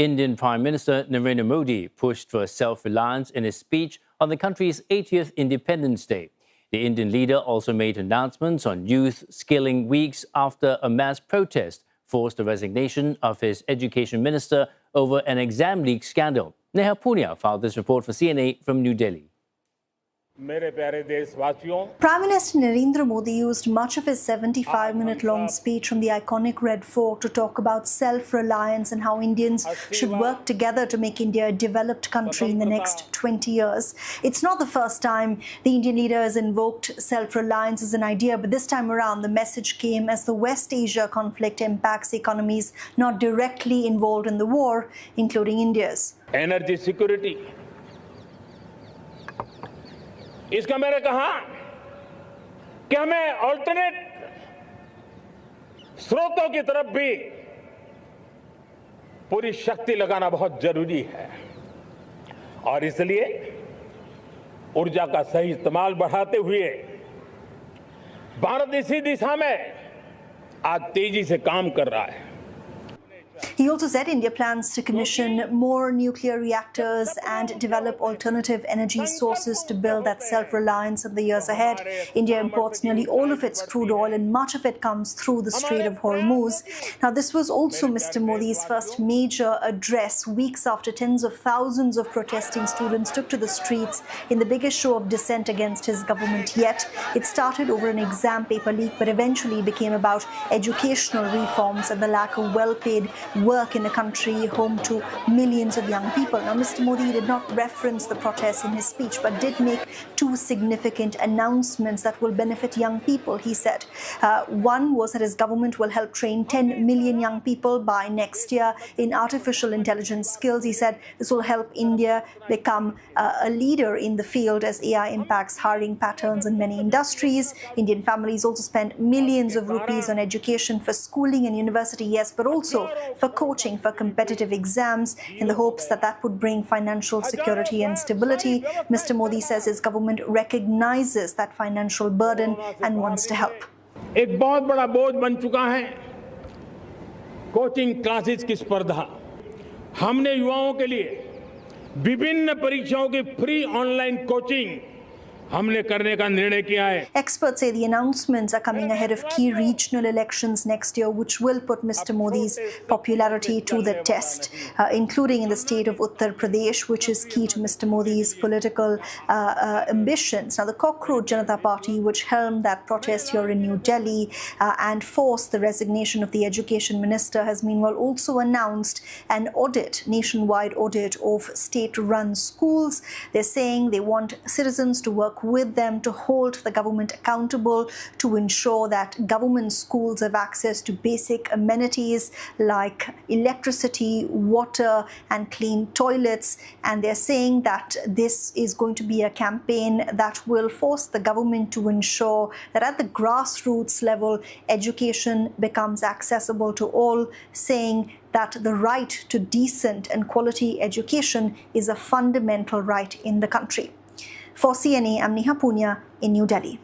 Indian Prime Minister Narendra Modi pushed for self-reliance in his speech on the country's 80th Independence Day. The Indian leader also made announcements on youth skilling weeks after a mass protest forced the resignation of his education minister over an exam leak scandal. Neha Poonia filed this report for CNA from New Delhi. Prime Minister Narendra Modi used much of his 75-minute-long speech from the iconic Red Fort to talk about self-reliance and how Indians should work together to make India a developed country in the next 20 years. It's not the first time the Indian leader has invoked self-reliance as an idea, but this time around the message came as the West Asia conflict impacts economies not directly involved in the war, including India's. Energy security. इसका मैंने कहा कि हमें alternate स्रोतों की तरफ भी पूरी शक्ति लगाना बहुत जरूरी है और इसलिए ऊर्जा का सही इस्तेमाल बढ़ाते हुए भारत इसी दिशा में आज तेजी से काम कर रहा है. He also said India plans to commission more nuclear reactors and develop alternative energy sources to build that self-reliance in the years ahead. India imports nearly all of its crude oil and much of it comes through the Strait of Hormuz. Now, this was also Mr. Modi's first major address weeks after tens of thousands of protesting students took to the streets in the biggest show of dissent against his government yet. It started over an exam paper leak but eventually became about educational reforms and the lack of well-paid work in a country home to millions of young people. Now, Mr. Modi did not reference the protests in his speech, but did make two significant announcements that will benefit young people, he said. One was that his government will help train 10 million young people by next year in artificial intelligence skills. He said this will help India become a leader in the field as AI impacts hiring patterns in many industries. Indian families also spend millions of rupees on education for schooling and university, yes, but also for coaching for competitive exams in the hopes that that would bring financial security and stability. Mr. Modi says his government recognizes that financial burden and wants to help. एक बहुत बड़ा बोझ बन चुका है coaching classes की स्पर्धा. हमने युवाओं के लिए विभिन्न परीक्षाओं की फ्री ऑनलाइन कोचिंग हमने करने का निर्णय किया है. Experts say the announcements are coming ahead of key regional elections next year, which will put Mr. Modi's popularity to the test, including in the state of Uttar Pradesh, which is key to Mr. Modi's political ambitions. Now, the Cockroach Janata Party, which helmed that protest here in New Delhi and forced the resignation of the education minister, has meanwhile also announced an audit, nationwide audit of state-run schools. They're saying they want citizens to work with them to hold the government accountable to ensure that government schools have access to basic amenities like electricity, water and clean toilets. And they're saying that this is going to be a campaign that will force the government to ensure that at the grassroots level, education becomes accessible to all, saying that the right to decent and quality education is a fundamental right in the country. For CNA, I'm Neha Poonia in New Delhi.